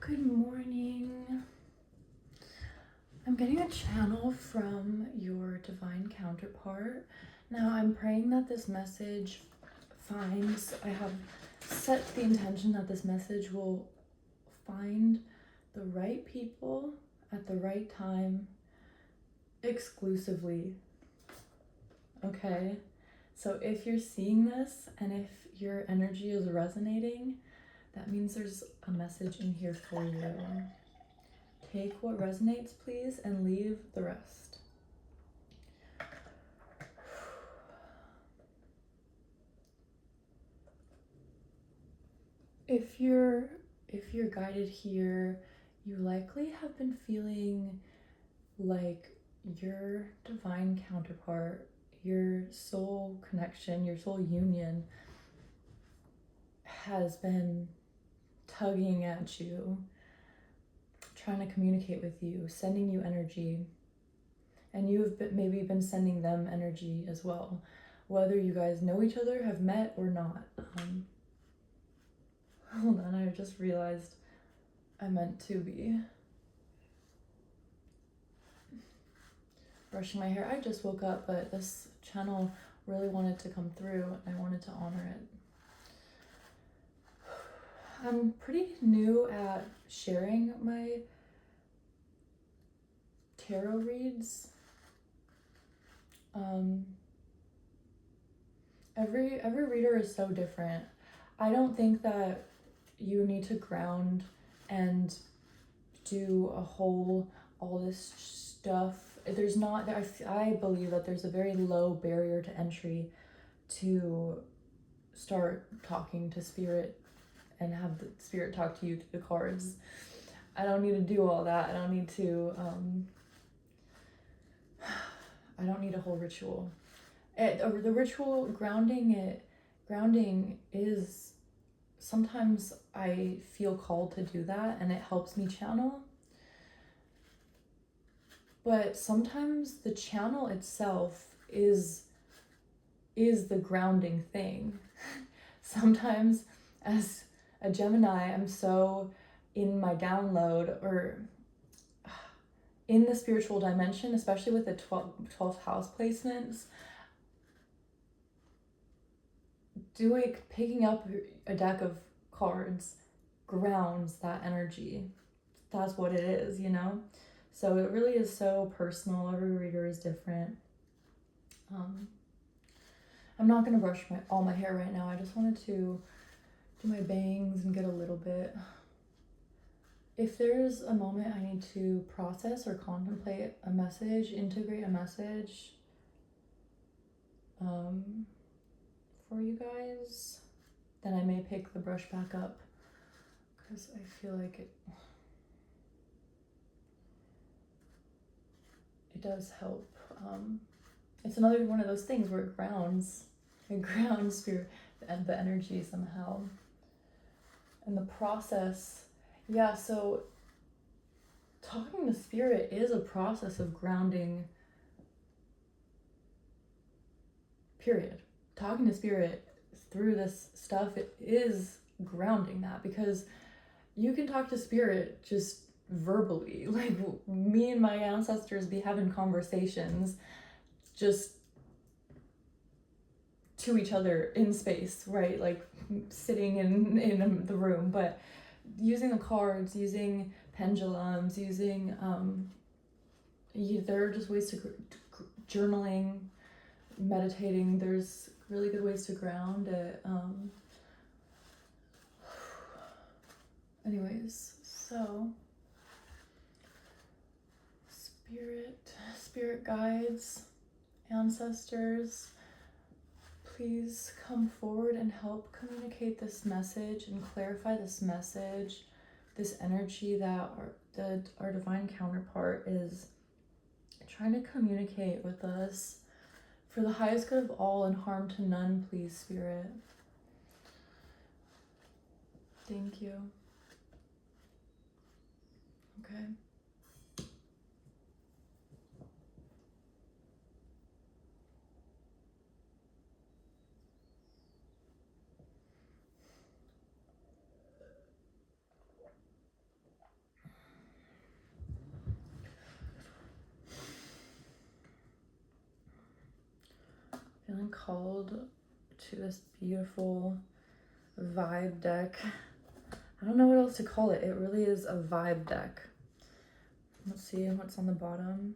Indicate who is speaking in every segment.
Speaker 1: Good morning. I'm getting a channel from your divine counterpart. Now I'm praying that this message I have set the intention that this message will find the right people at the right time exclusively. Okay? So if you're seeing this and if your energy is resonating, that means there's a message in here for you. Take what resonates, please, and leave the rest. If you're guided here, you likely have been feeling like your divine counterpart, your soul connection, your soul union has been tugging at you, trying to communicate with you, sending you energy, and you have maybe been sending them energy as well, whether you guys know each other, have met, or not. Hold on, I just realized I meant to be brushing my hair. I just woke up, but this channel really wanted to come through and I wanted to honor it. I'm pretty new at sharing my tarot reads. Every reader is so different. I don't think that you need to ground and do all this stuff. There's not, I believe that there's a very low barrier to entry to start talking to spirit and have the spirit talk to you through the cards. I don't need to do all that. I don't need a whole ritual. The ritual grounding is, sometimes I feel called to do that and it helps me channel. But sometimes the channel itself is the grounding thing. Sometimes as a Gemini, I'm so in my download or in the spiritual dimension, especially with the 12th house placements, picking up a deck of cards grounds that energy. That's what it is, you know? So it really is so personal. Every reader is different. I'm not gonna brush all my hair right now. I just wanted to do my bangs and get a little bit. If there's a moment I need to process or contemplate a message, integrate a message for you guys, then I may pick the brush back up because I feel like it does help. It's another one of those things where it grounds spirit and the energy somehow. And the process, yeah, so talking to spirit is a process of grounding, period. Talking to spirit through this stuff, it is grounding that, because you can talk to spirit just verbally. Like me and my ancestors be having conversations just to each other in space, right? Like sitting in the room, but using the cards, using pendulums, using there are just ways to journaling, meditating. There's really good ways to ground it. Anyways, so spirit guides, ancestors, please come forward and help communicate this message and clarify this message, this energy that our divine counterpart is trying to communicate with us for the highest good of all and harm to none, please, spirit. Thank you. Okay. called to this beautiful vibe deck. I don't know what else to call it. It really is a vibe deck. Let's see what's on the bottom.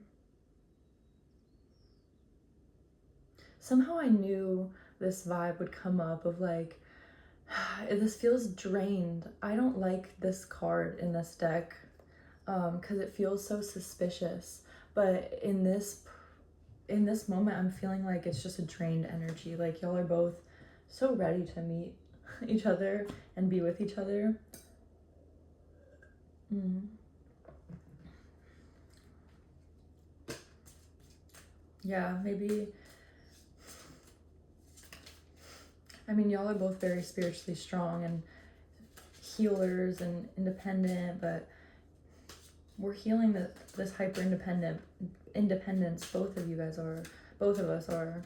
Speaker 1: Somehow I knew this vibe would come up of like, this feels drained. I don't like this card in this deck because it feels so suspicious. But in this moment, I'm feeling like it's just a drained energy. Like y'all are both so ready to meet each other and be with each other. Yeah, maybe. I mean, y'all are both very spiritually strong and healers and independent, but we're healing this hyper independence. Both of you guys are. Both of us are.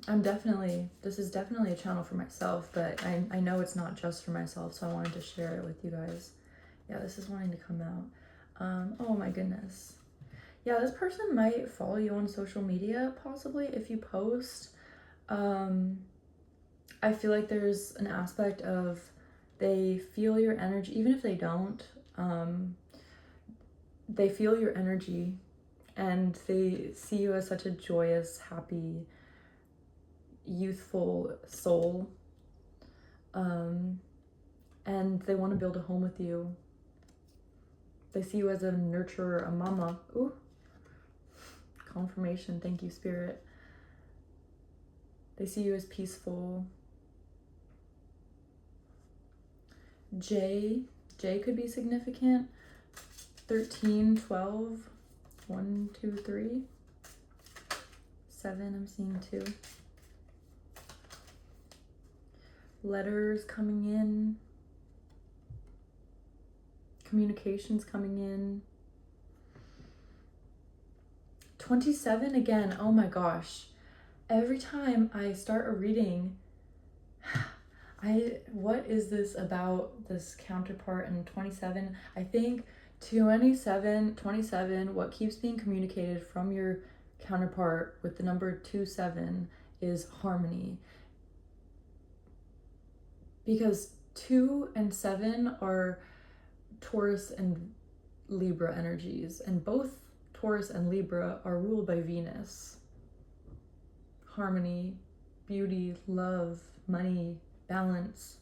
Speaker 1: This is definitely a channel for myself, but I know it's not just for myself, so I wanted to share it with you guys. Yeah, this is wanting to come out. Oh my goodness. Yeah, this person might follow you on social media, possibly, if you post. I feel like there's an aspect of they feel your energy, even if they don't, they feel your energy and they see you as such a joyous, happy, youthful soul. And they want to build a home with you. They see you as a nurturer, a mama. Ooh, confirmation. Thank you, Spirit. They see you as peaceful. J could be significant. 13, 12, 1, 2, 3. 7, I'm seeing 2. Letters coming in. Communications coming in. 27 again. Oh my gosh. Every time I start a reading, what is this about this counterpart in 27? I think 27, what keeps being communicated from your counterpart with the number 27 is harmony. Because 2 and 7 are Taurus and Libra energies, and both Taurus and Libra are ruled by Venus. Harmony, beauty, love, money, balance.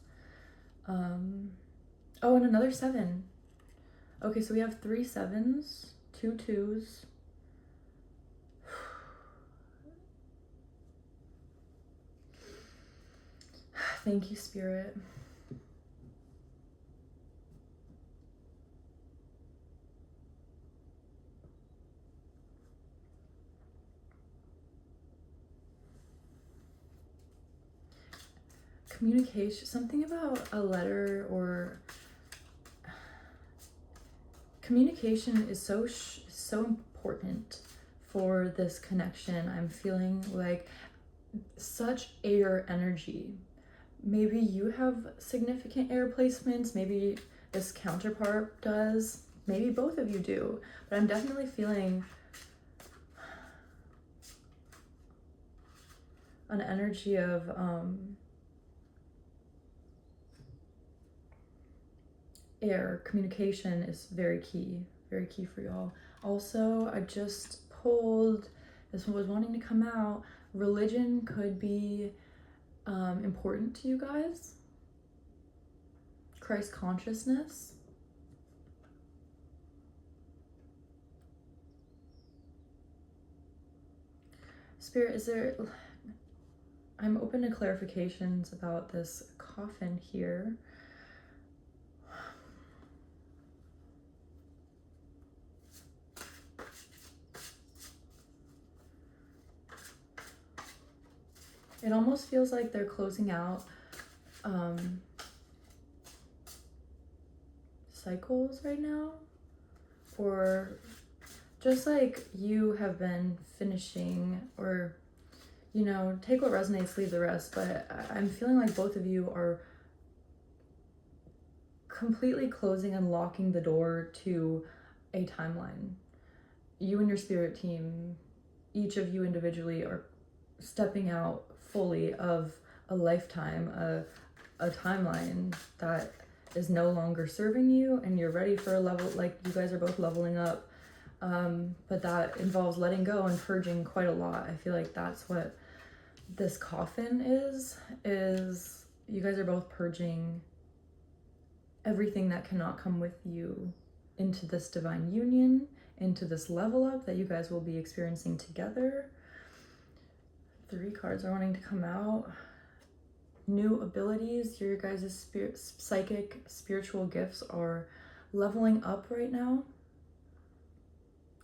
Speaker 1: Oh, and another 7. Okay, so we have 3 7s, 2 2s. Thank you, Spirit. Communication, something about a letter or communication is so important for this connection. I'm feeling like such air energy. Maybe you have significant air placements, maybe this counterpart does, maybe both of you do, but I'm definitely feeling an energy of air. Communication is very key for y'all. Also, I just pulled, this one was wanting to come out, religion could be important to you guys. Christ consciousness. Spirit, I'm open to clarifications about this coffin here. It almost feels like they're closing out cycles right now, or just like you have been finishing, or take what resonates, leave the rest, but I'm feeling like both of you are completely closing and locking the door to a timeline. You and your spirit team, each of you individually, are stepping out fully of a lifetime, a timeline that is no longer serving you, and you're ready for a level, like you guys are both leveling up. But that involves letting go and purging quite a lot. I feel like that's what this coffin is you guys are both purging everything that cannot come with you into this divine union, into this level up that you guys will be experiencing together. 3 cards are wanting to come out. New abilities, your guys' psychic spiritual gifts are leveling up right now.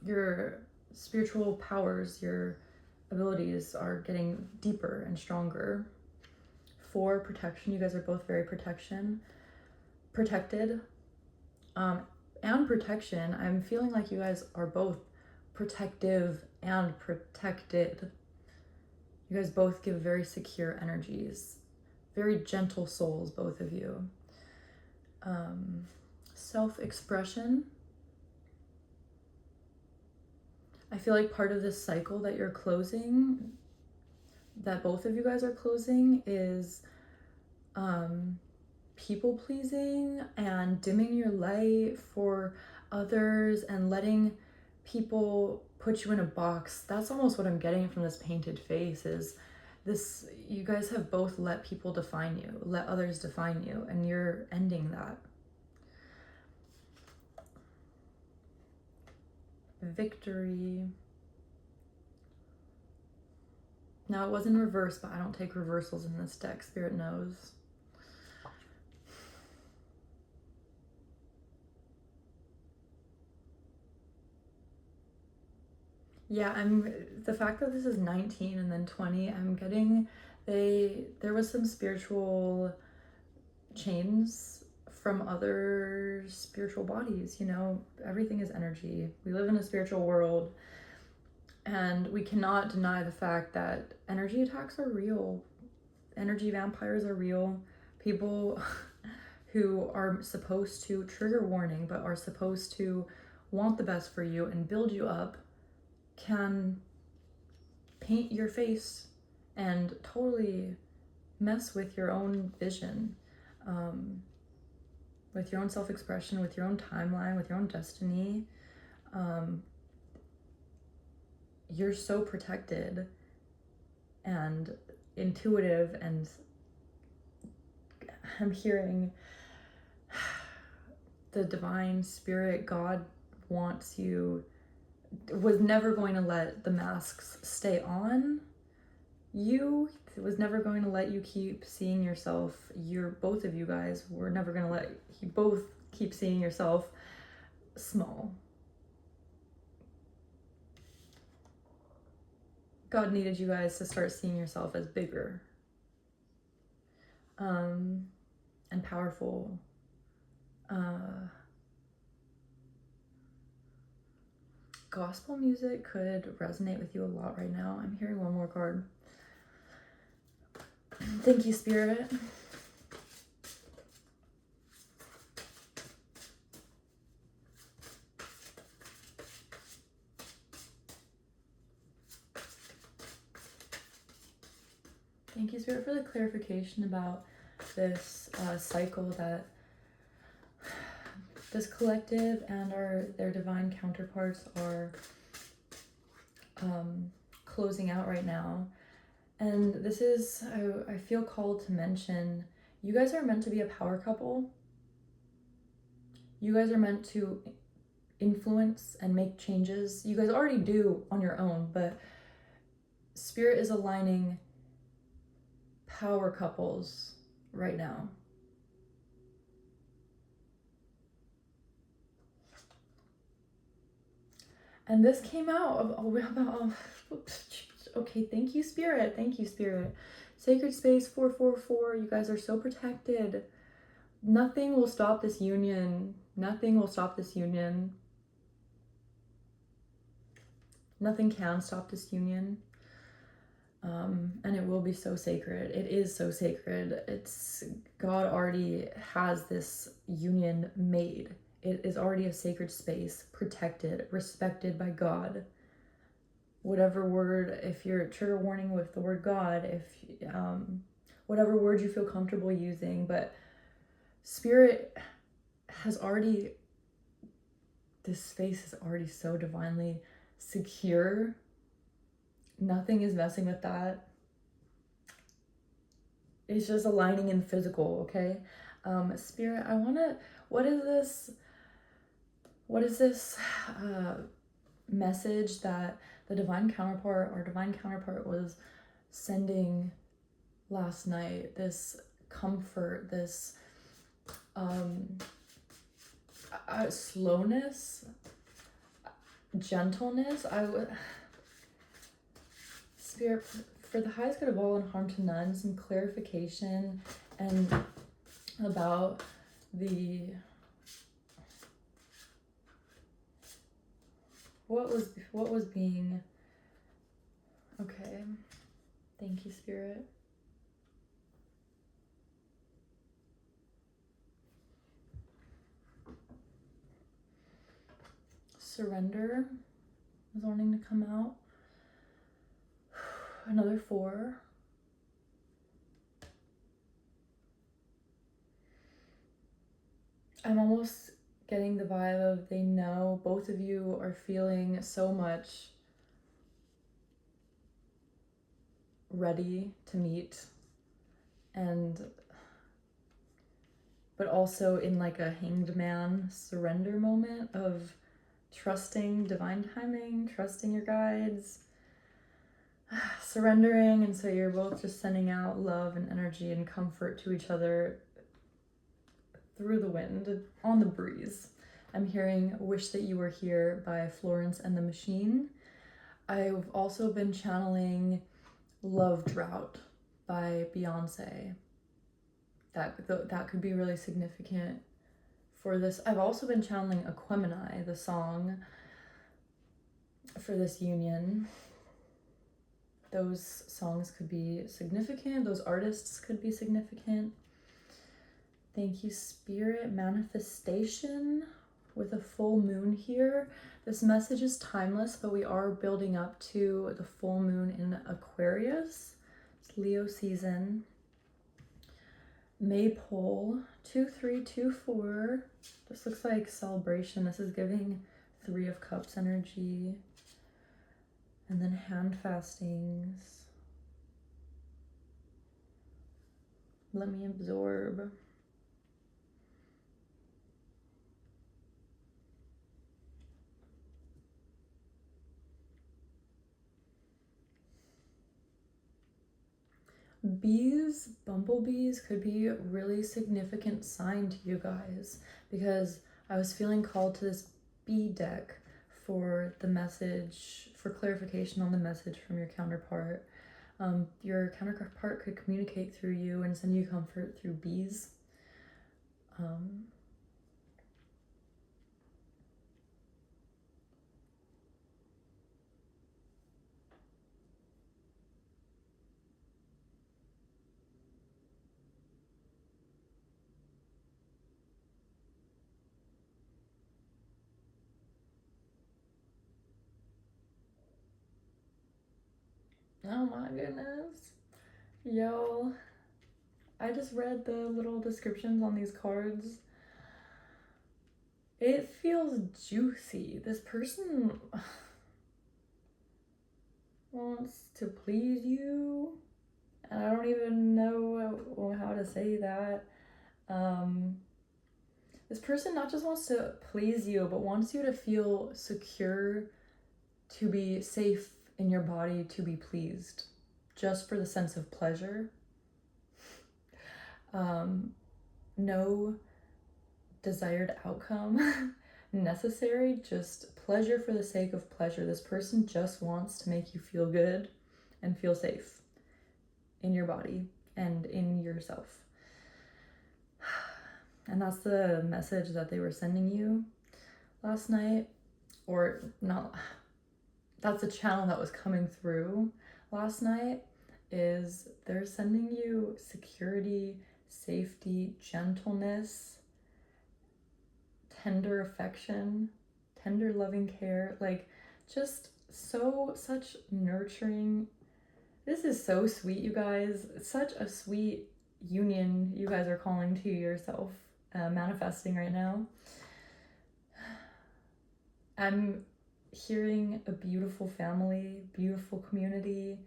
Speaker 1: Your spiritual powers, your abilities are getting deeper and stronger. 4, protection, you guys are both very protected. And protection, I'm feeling like you guys are both protective and protected. You guys both give very secure energies, very gentle souls, both of you. Self-expression. I feel like part of this cycle that you're closing, that both of you guys are closing, is people pleasing and dimming your light for others and letting people put you in a box. That's almost what I'm getting from this painted face, is this, you guys have both let people define you, let others define you, and you're ending that. Victory. Now, it was in reverse, but I don't take reversals in this deck, Spirit knows. Yeah, the fact that this is 19 and then 20, I'm getting, there was some spiritual chains from other spiritual bodies, you know, everything is energy. We live in a spiritual world, and we cannot deny the fact that energy attacks are real. Energy vampires are real. People who are supposed to, trigger warning, but are supposed to want the best for you and build you up, can paint your face and totally mess with your own vision, with your own self-expression, with your own timeline, with your own destiny. You're so protected and intuitive, and I'm hearing the divine spirit, God wants you, was never going to let the masks stay on you. It was never going to let you keep seeing yourself. Both of you guys were never going to let you both keep seeing yourself small. God needed you guys to start seeing yourself as bigger, and powerful. Gospel music could resonate with you a lot right now. I'm hearing one more card. Thank you, Spirit. Thank you, Spirit, for the clarification about this cycle that this collective and their divine counterparts are closing out right now. And this is, I feel called to mention, you guys are meant to be a power couple. You guys are meant to influence and make changes. You guys already do on your own, but Spirit is aligning power couples right now. And this came out of, okay, thank you, Spirit. Thank you, Spirit. Sacred Space 444, you guys are so protected. Nothing will stop this union. Nothing will stop this union. Nothing can stop this union. And it will be so sacred. It is so sacred. God already has this union made. It is already a sacred space, protected, respected by God. whatever word, if you're trigger warning with the word God, if whatever word you feel comfortable using, but Spirit has already, this space is already so divinely secure. Nothing is messing with that. It's just aligning in physical, okay? Spirit, what is this message that the divine counterpart, our divine counterpart, was sending last night? This comfort, this slowness, gentleness. Spirit, for the highest good of all and harm to none, some clarification and about the what was being. Okay, thank you, Spirit. Surrender is wanting to come out. Another 4. I'm almost getting the vibe of they know, both of you are feeling so much ready to meet, but also in like a hanged man surrender moment of trusting divine timing, trusting your guides, surrendering. And so you're both just sending out love and energy and comfort to each other through the wind, on the breeze. I'm hearing Wish That You Were Here by Florence and the Machine. I've also been channeling Love Drought by Beyonce. That could be really significant for this. I've also been channeling Aquemini, the song for this union. Those songs could be significant. Those artists could be significant. Thank you, Spirit. Manifestation with a full moon here. This message is timeless, but we are building up to the full moon in Aquarius. It's Leo season. Maypole 2324. This looks like celebration. This is giving 3 of Cups energy. And then hand fastings. Let me absorb. Bees, bumblebees could be a really significant sign to you guys, because I was feeling called to this bee deck for the message, for clarification on the message from your counterpart. Your counterpart could communicate through you and send you comfort through bees. Oh my goodness. Yo, I just read the little descriptions on these cards. It feels juicy. This person wants to please you. And I don't even know how to say that. This person not just wants to please you, but wants you to feel secure, to be safe in your body, to be pleased, just for the sense of pleasure. No desired outcome necessary, just pleasure for the sake of pleasure. This person just wants to make you feel good and feel safe in your body and in yourself. And that's the message that they were sending you last night. Or not, that's a channel that was coming through last night, is they're sending you security, safety, gentleness, tender affection, tender loving care, like just such nurturing. This is so sweet, you guys. Such a sweet union you guys are calling to yourself, manifesting right now. I'm hearing a beautiful family, beautiful community.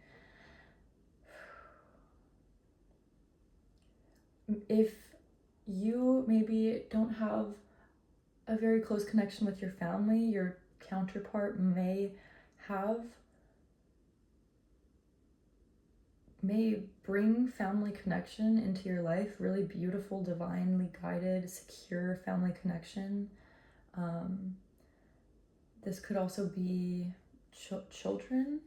Speaker 1: If you maybe don't have a very close connection with your family, your counterpart may bring family connection into your life, really beautiful, divinely guided, secure family connection. This could also be children.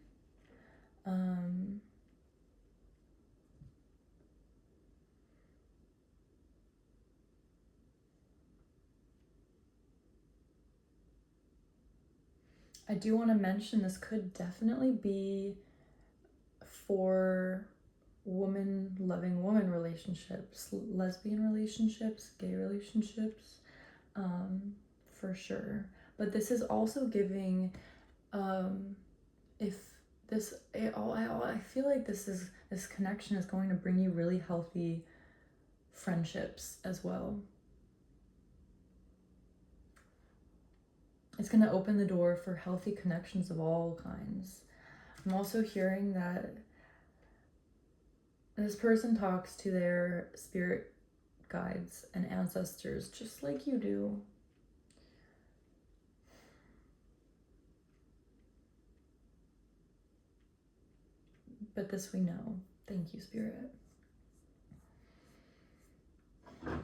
Speaker 1: I do want to mention this could definitely be for loving woman relationships, lesbian relationships, gay relationships, for sure. But this is also giving, I feel like this connection is going to bring you really healthy friendships as well. It's going to open the door for healthy connections of all kinds. I'm also hearing that this person talks to their spirit guides and ancestors just like you do. But this we know. Thank you, Spirit. I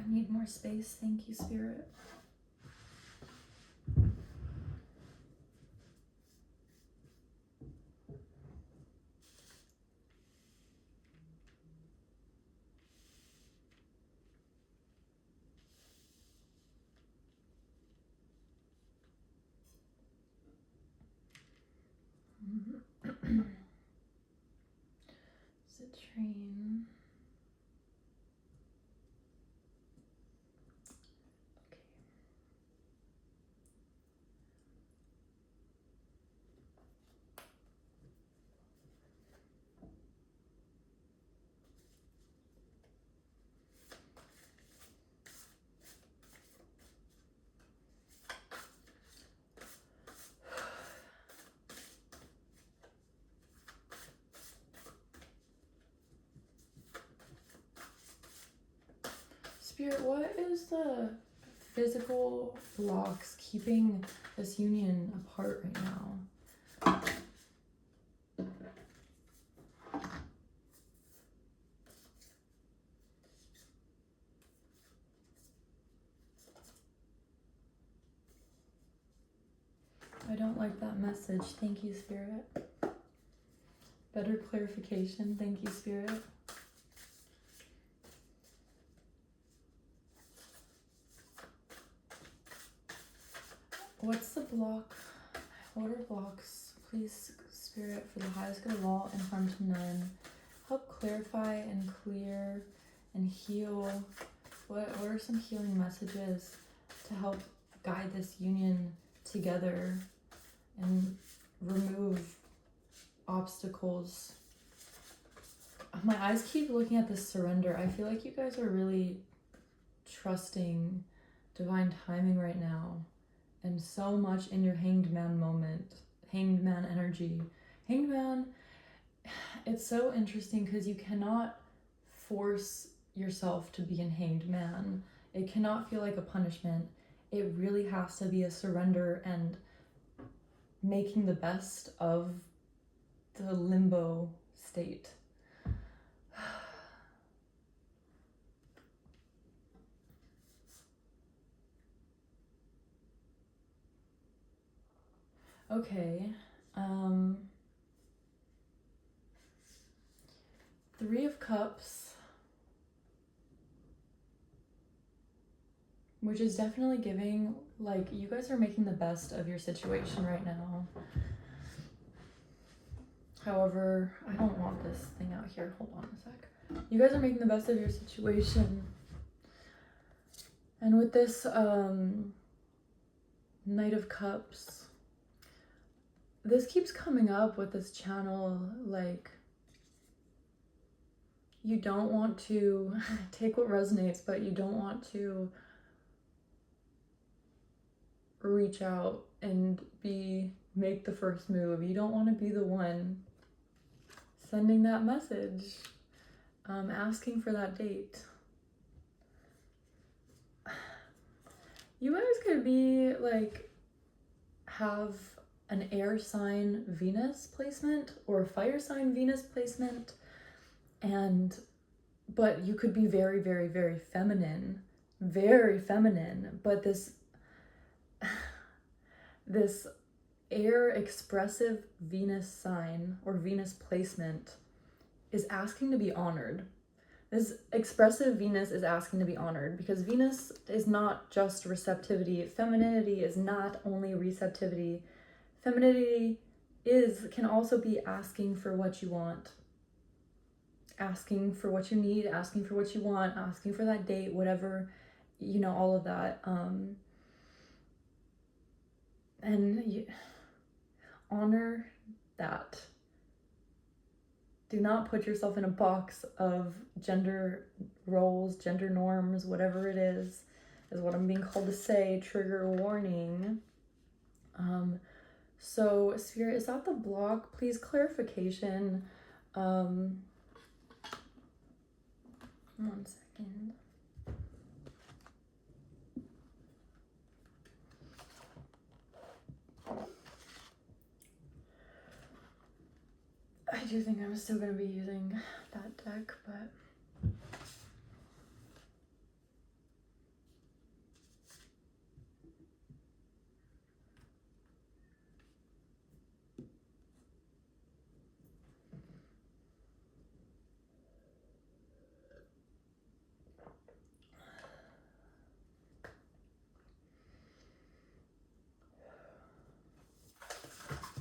Speaker 1: need more space. Thank you, Spirit. Citrine. Spirit, what is the physical blocks keeping this union apart right now? I don't like that message. Thank you, Spirit. Better clarification. Thank you, Spirit. What's the block? What are blocks? Please, Spirit, for the highest good of all and harm to none. Help clarify and clear and heal. What are some healing messages to help guide this union together and remove obstacles? My eyes keep looking at this surrender. I feel like you guys are really trusting divine timing right now, and so much in your hanged man moment, hanged man energy. Hanged man, it's so interesting because you cannot force yourself to be in hanged man. It cannot feel like a punishment. It really has to be a surrender and making the best of the limbo state. Okay, 3 of Cups, which is definitely giving, like, you guys are making the best of your situation right now. However, I don't want this thing out here. Hold on a sec. You guys are making the best of your situation. And with this Knight of Cups, this keeps coming up with this channel, like, you don't want to take what resonates, but you don't want to reach out and make the first move. You don't want to be the one sending that message, asking for that date. You guys could be like, have an air sign Venus placement or a fire sign Venus placement, but you could be very, very, very feminine, but this air expressive Venus sign or Venus placement is asking to be honored. This expressive Venus is asking to be honored, because Venus is not just receptivity. Femininity is not only receptivity. Femininity can also be asking for what you want, asking for what you need, asking for what you want, asking for that date, whatever, all of that. And you honor that. Do not put yourself in a box of gender roles, gender norms, whatever it is what I'm being called to say. Trigger warning. So Spirit, is that the block? Please, clarification. 1 second. I do think I'm still going to be using that deck, but...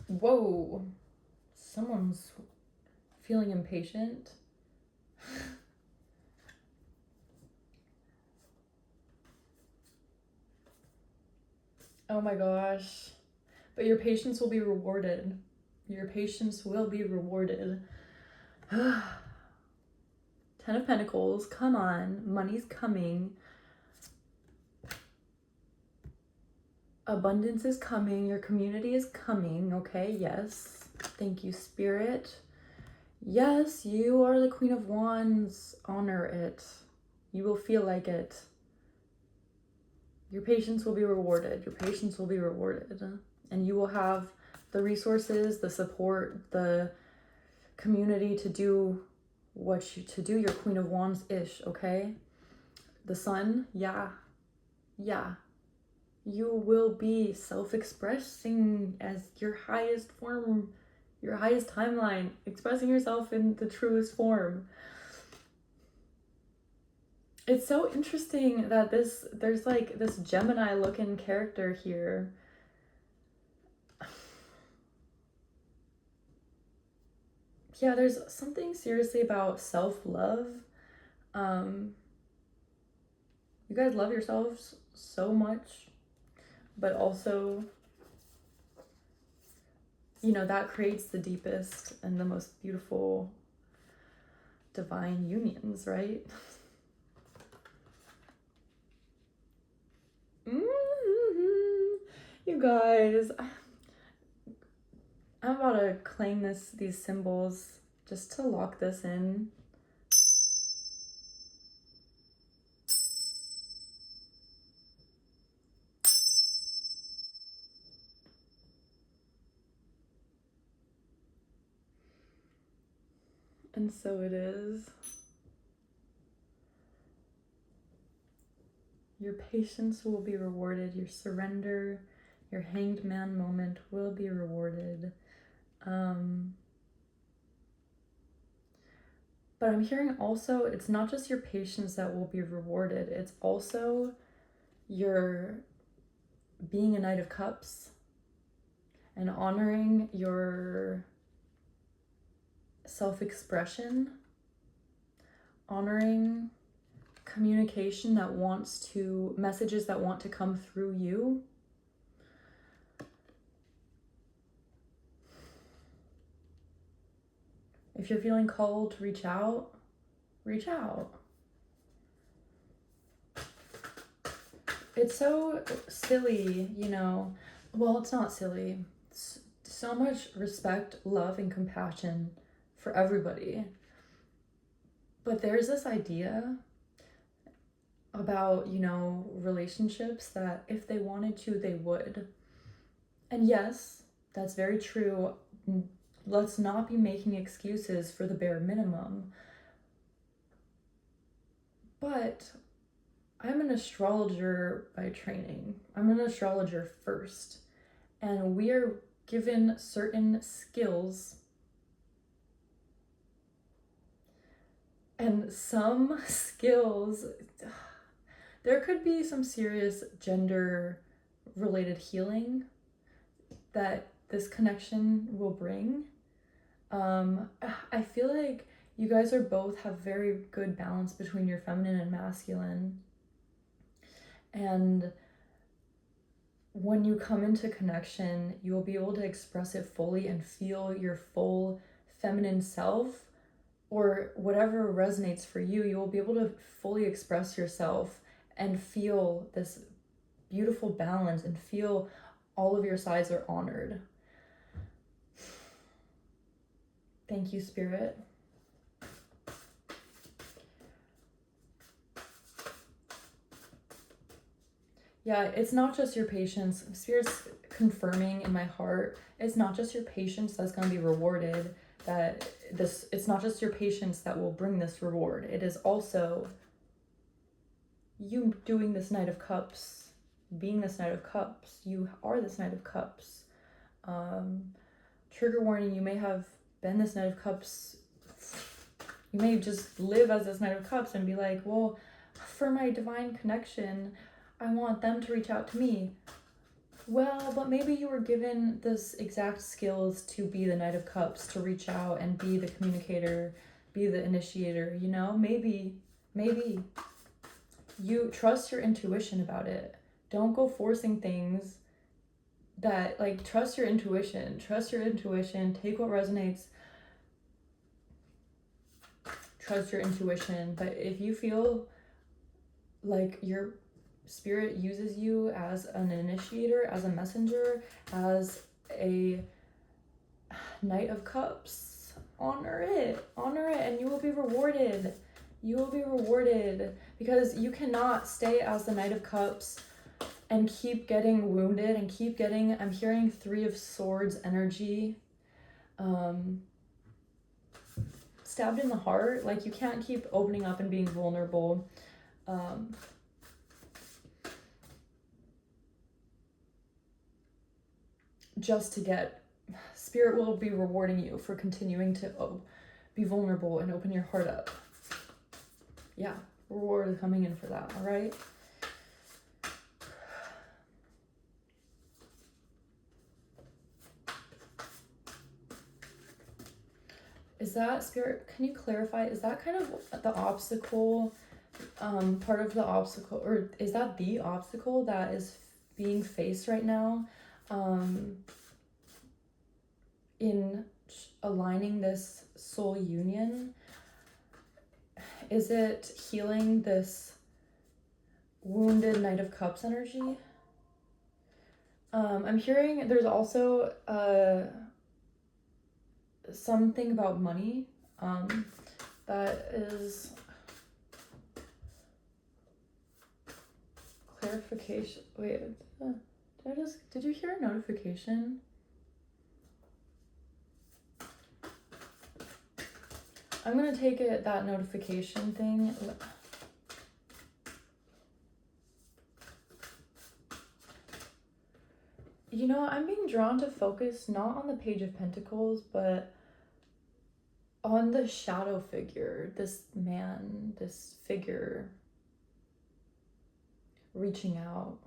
Speaker 1: Whoa! Someone's feeling impatient. Oh my gosh. But your patience will be rewarded. Your patience will be rewarded. 10 of Pentacles, come on. Money's coming. Abundance is coming. Your community is coming, okay? Yes. Thank you, Spirit. Yes, you are the Queen of Wands. Honor it. You will feel like it. Your patience will be rewarded. Your patience will be rewarded. And you will have the resources, the support, the community to do your Queen of Wands-ish, okay? The Sun, yeah. You will be self-expressing as your highest form, your highest timeline, expressing yourself in the truest form. It's so interesting that there's like this Gemini looking character here. Yeah, there's something seriously about self-love. You guys love yourselves so much, but also, that creates the deepest and the most beautiful divine unions, right? You guys, I'm about to claim these symbols just to lock this in. And so it is. Your patience will be rewarded. Your surrender, your hanged man moment will be rewarded. But I'm hearing also, it's not just your patience that will be rewarded. It's also your being a Knight of Cups and honoring your self-expression, honoring communication messages that want to come through you. If you're feeling called to reach out, reach out. It's so silly, you know. Well, it's not silly. It's so much respect, love, and compassion for everybody. But there's this idea about, you know, relationships that if they wanted to, they would. And yes, that's very true. Let's not be making excuses for the bare minimum. But I'm an astrologer by training. I'm an astrologer first. And we are given certain skills. And some skills, there could be some serious gender related healing that this connection will bring. I feel like you guys are both have very good balance between your feminine and masculine. And when you come into connection, you will be able to express it fully and feel your full feminine self, or whatever resonates for you. You will be able to fully express yourself and feel this beautiful balance and feel all of your sides are honored. Thank you, Spirit. Yeah, it's not just your patience. Spirit's confirming in my heart, it's not just your patience that's going to be rewarded. It's not just your patience that will bring this reward. It is also you doing this Knight of Cups, being this Knight of Cups. You are this Knight of Cups. Trigger warning, you may have been this Knight of Cups. You may just live as this Knight of Cups and be like, well, for my divine connection, I want them to reach out to me. Well, but maybe you were given this exact skills to be the Knight of Cups, to reach out and be the communicator, be the initiator, you know? Maybe you trust your intuition about it. Don't go forcing things that, like, trust your intuition, take what resonates, trust your intuition. But if you feel like your Spirit uses you as an initiator, as a messenger, as a Knight of Cups, honor it, and you will be rewarded. You will be rewarded, because you cannot stay as the Knight of Cups and keep getting wounded and keep getting, I'm hearing 3 of Swords energy, stabbed in the heart. Like, you can't keep opening up and being vulnerable. Just to get, Spirit will be rewarding you for continuing to be vulnerable and open your heart up. Yeah, reward is coming in for that, all right? Is that, Spirit, can you clarify, is that kind of the obstacle, part of the obstacle, or is that the obstacle that is being faced right now? In aligning this soul union? Is it healing this wounded Knight of Cups energy? I'm hearing there's also something about money that is clarification. Wait, did you hear a notification? I'm gonna take it, that notification thing. You know, I'm being drawn to focus not on the Page of Pentacles, but on the shadow figure, this man, this figure reaching out.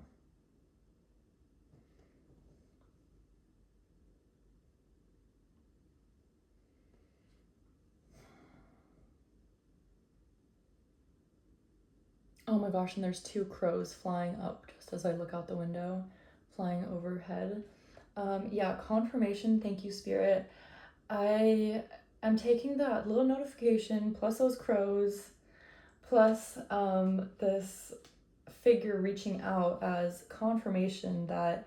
Speaker 1: Oh my gosh, and there's 2 crows flying up just as I look out the window, flying overhead. Yeah, confirmation, thank you, Spirit. I I'm taking that little notification plus those crows plus this figure reaching out as confirmation that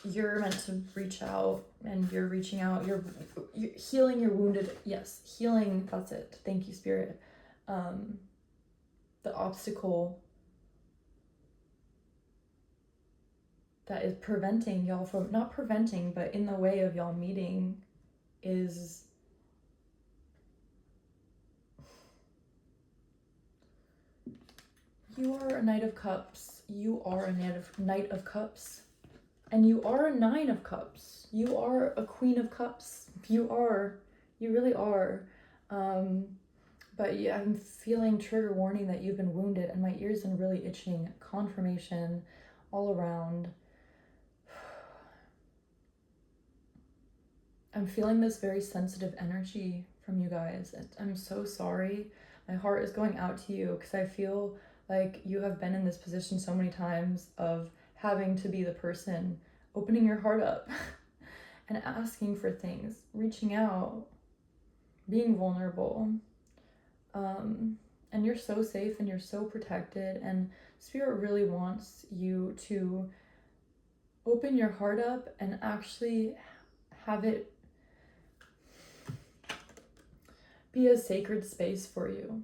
Speaker 1: you're meant to reach out, and you're reaching out, you're healing your wounded, yes, healing, that's it, thank you, Spirit. The obstacle that is preventing y'all from, not preventing, but in the way of y'all meeting is you are a Knight of Cups. You are a Knight of Cups. And you are a 9 of Cups. You are a Queen of Cups. You really are. But yeah, I'm feeling trigger warning that you've been wounded, and my ears been really itching. Confirmation all around. I'm feeling this very sensitive energy from you guys. I'm so sorry. My heart is going out to you because I feel like you have been in this position so many times of having to be the person opening your heart up and asking for things, reaching out, being vulnerable. And you're so safe and you're so protected, and Spirit really wants you to open your heart up and actually have it be a sacred space for you.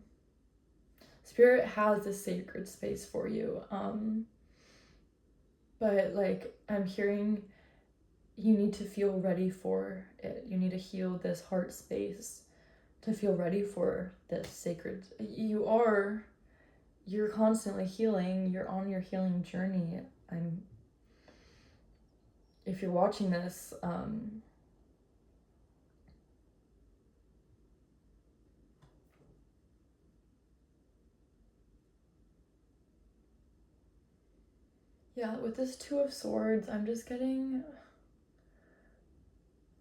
Speaker 1: Spirit has a sacred space for you. But like, I'm hearing you need to feel ready for it. You need to heal this heart space to feel ready for this sacred. You're constantly healing. You're on your healing journey. If you're watching this, yeah, with this 2 of Swords, I'm just getting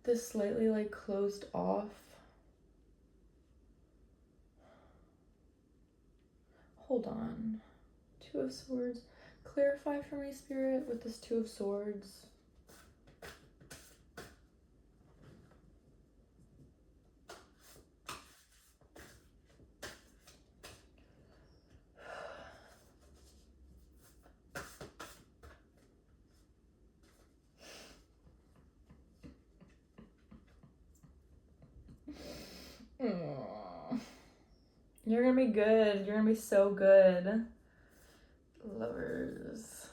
Speaker 1: this slightly like closed off. Hold on. 2 of Swords. Clarify for me, Spirit, with this 2 of Swords. You're gonna be good. You're gonna be so good. Lovers.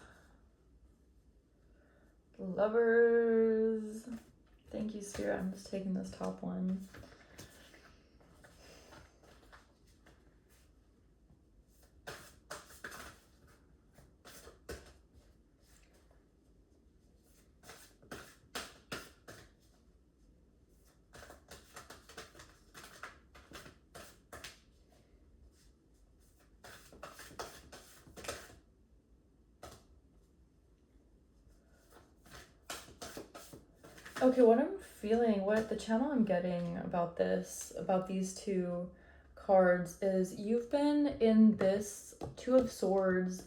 Speaker 1: Thank you, Spirit. I'm just taking this top one. Okay, what I'm feeling, what the channel I'm getting about these 2 cards is you've been in this 2 of Swords.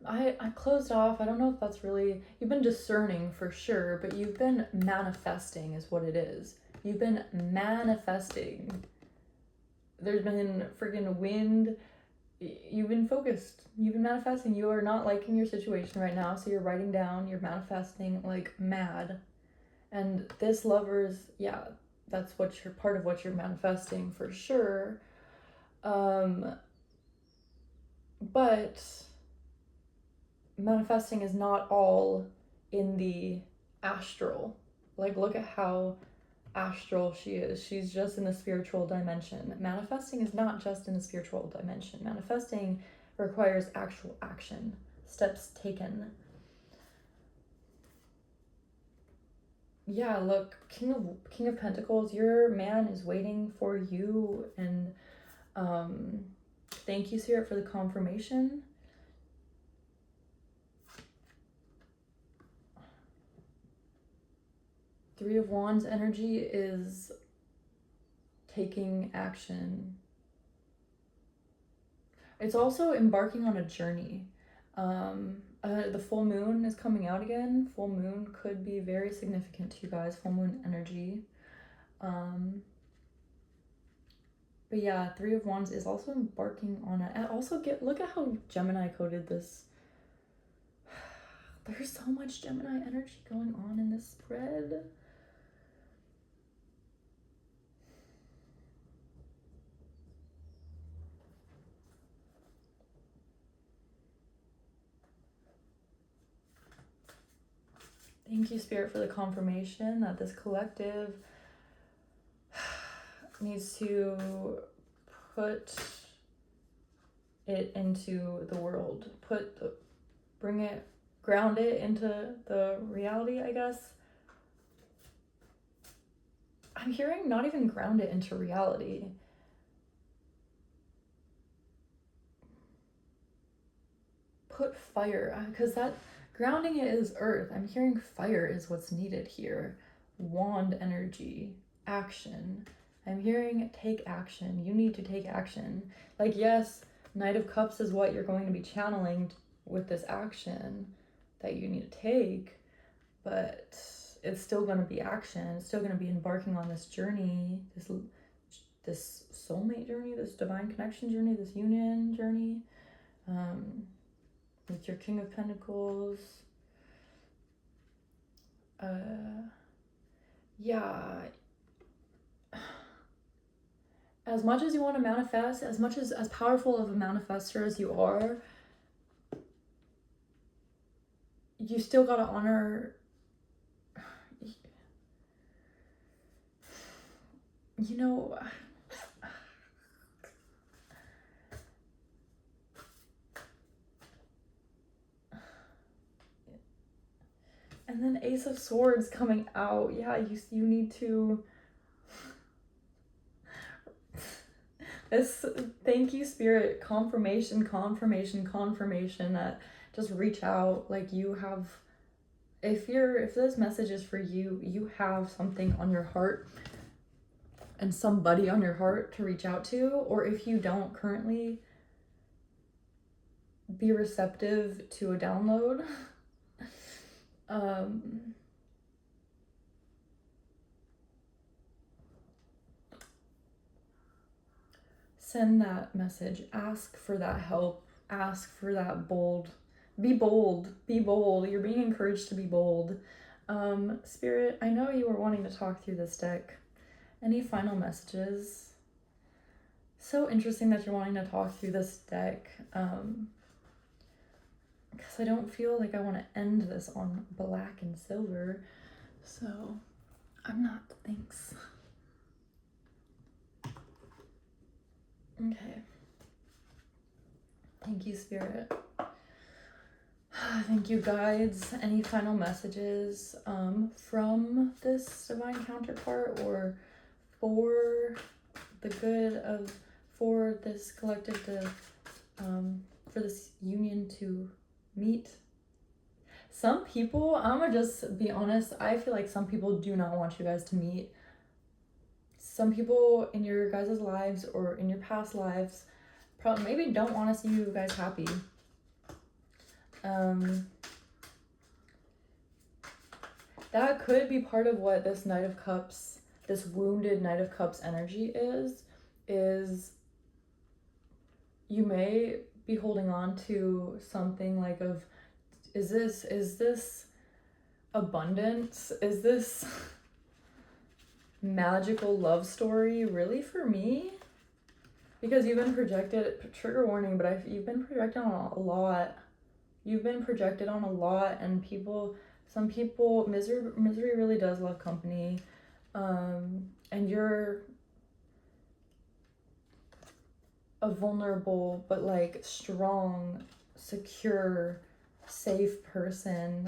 Speaker 1: I closed off. I don't know if that's really, you've been discerning for sure, but you've been manifesting is what it is. You've been manifesting. There's been freaking wind. You've been focused. You've been manifesting. You are not liking your situation right now, so you're writing down, you're manifesting like mad. And this Lovers, yeah, that's part of what you're manifesting for sure. But manifesting is not all in the astral. Like, look at how astral she is. She's just in the spiritual dimension. Manifesting is not just in the spiritual dimension. Manifesting requires actual action, steps taken. Yeah, look, King of Pentacles, your man is waiting for you, and thank you, Spirit, for the confirmation. Three of Wands energy is taking action. It's also embarking on a journey, The full moon is coming out again. Full moon could be very significant to you guys. Full moon energy. But yeah, Three of Wands is also embarking on it. And also look at how Gemini coded this. There's so much Gemini energy going on in this spread. Thank you, Spirit, for the confirmation that this collective needs to put it into the world. Ground it into the reality, I guess. I'm hearing not even ground it into reality. Put fire, because that grounding it is earth. I'm hearing fire is what's needed here. Wand energy, action. I'm hearing take action. You need to take action. Like, yes, Knight of Cups is what you're going to be channeling with this action that you need to take, but it's still going to be action. It's still going to be embarking on this journey, this soulmate journey, this divine connection journey, this union journey, with your King of Pentacles. Yeah. As much as you want to manifest, as much as powerful of a manifester as you are, you still got to honor, you know, and then Ace of Swords coming out. Yeah, you need to thank you, Spirit, confirmation that just reach out. Like, you have, if this message is for you, you have something on your heart and somebody on your heart to reach out to. Or if you don't currently, be receptive to a download. Send that message, ask for that help, ask for that be bold, you're being encouraged to be bold. Spirit, I know you were wanting to talk through this deck. Any final messages? So interesting that you're wanting to talk through this deck, because I don't feel like I want to end this on black and silver, so I'm not. Thanks. Okay. Thank you, Spirit. Thank you, guides. Any final messages from this divine counterpart, or for the good of, for this collective to, for this union to meet? Some people, I'm gonna just be honest, I feel like some people do not want you guys to meet. Some people in your guys' lives or in your past lives probably maybe don't want to see you guys happy. That could be part of what this Knight of Cups, this wounded Knight of Cups energy is you may be holding on to something like of, is this abundance? Is this magical love story really for me? Because you've been projected, trigger warning, but you've been projected on a lot. You've been projected on a lot, and some people, misery really does love company. And you're a vulnerable, but like strong, secure, safe person.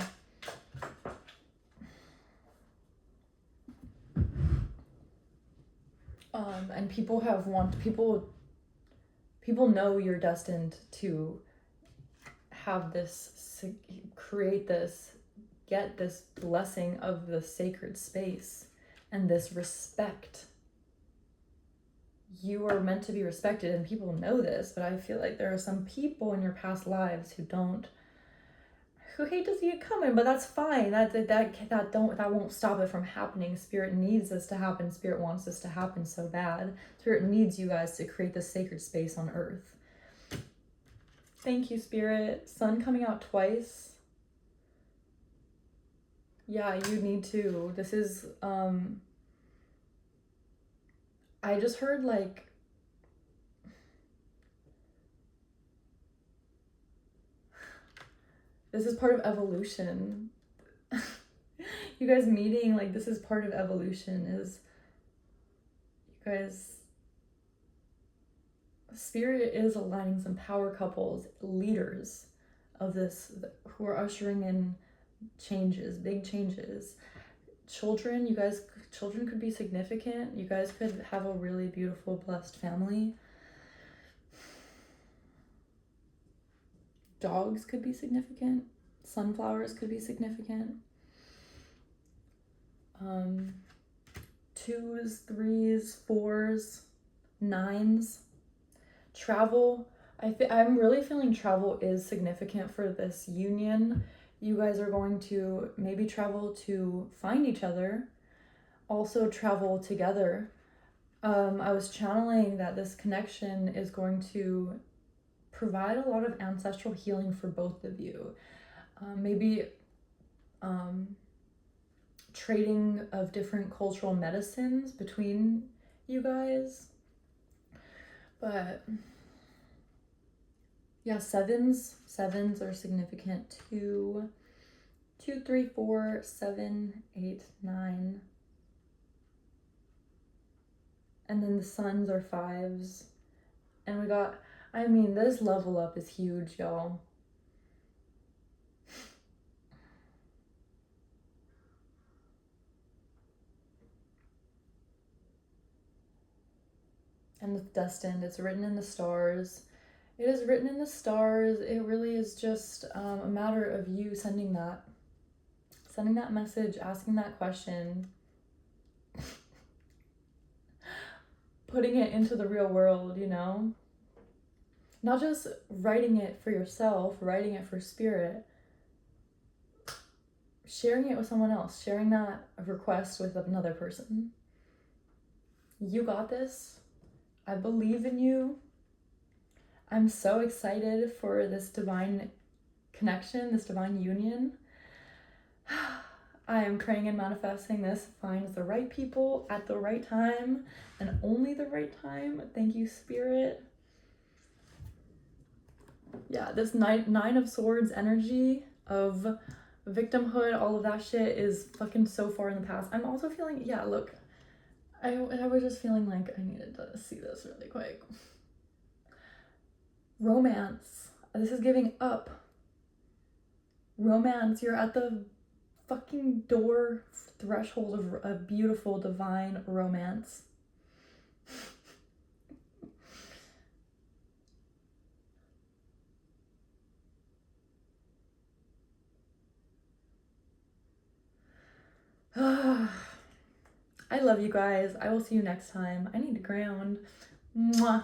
Speaker 1: And people know you're destined to have this, create this, get this blessing of the sacred space and this respect. You are meant to be respected, and people know this, but I feel like there are some people in your past lives who don't hate to see it coming, but that's fine. That won't stop it from happening. Spirit needs this to happen. Spirit wants this to happen so bad. Spirit needs you guys to create this sacred space on earth. Thank you, Spirit. Sun coming out twice. Yeah, you need to. This is I just heard like this is part of evolution. You guys meeting, like, this is part of evolution, is you guys, Spirit is aligning some power couples, leaders of this, who are ushering in changes, big changes. Children, children could be significant. You guys could have a really beautiful, blessed family. Dogs could be significant. Sunflowers could be significant. 2s, 3s, 4s, 9s. Travel. I'm really feeling travel is significant for this union. You guys are going to maybe travel to find each other. Also travel together. I was channeling that this connection is going to provide a lot of ancestral healing for both of you. Maybe trading of different cultural medicines between you guys. But yeah, sevens are significant. 2, 3, 4, 7, 8, 9. And then the suns are 5s. And we got, this level up is huge, y'all. And it's destined. It's written in the stars. It is written in the stars. It really is just a matter of you sending that message, asking that question, putting it into the real world, Not just writing it for yourself, writing it for Spirit, sharing it with someone else, sharing that request with another person. You got this. I believe in you. I'm so excited for this divine connection, this divine union. I am praying and manifesting this finds the right people at the right time and only the right time. Thank you, Spirit. Yeah, this nine of swords energy of victimhood, all of that shit is fucking so far in the past. I'm also feeling, look, I was just feeling like I needed to see this really quick. Romance. This is giving up. Romance. You're at the fucking door threshold of a beautiful, divine romance. I love you guys. I will see you next time. I need to ground. Mwah.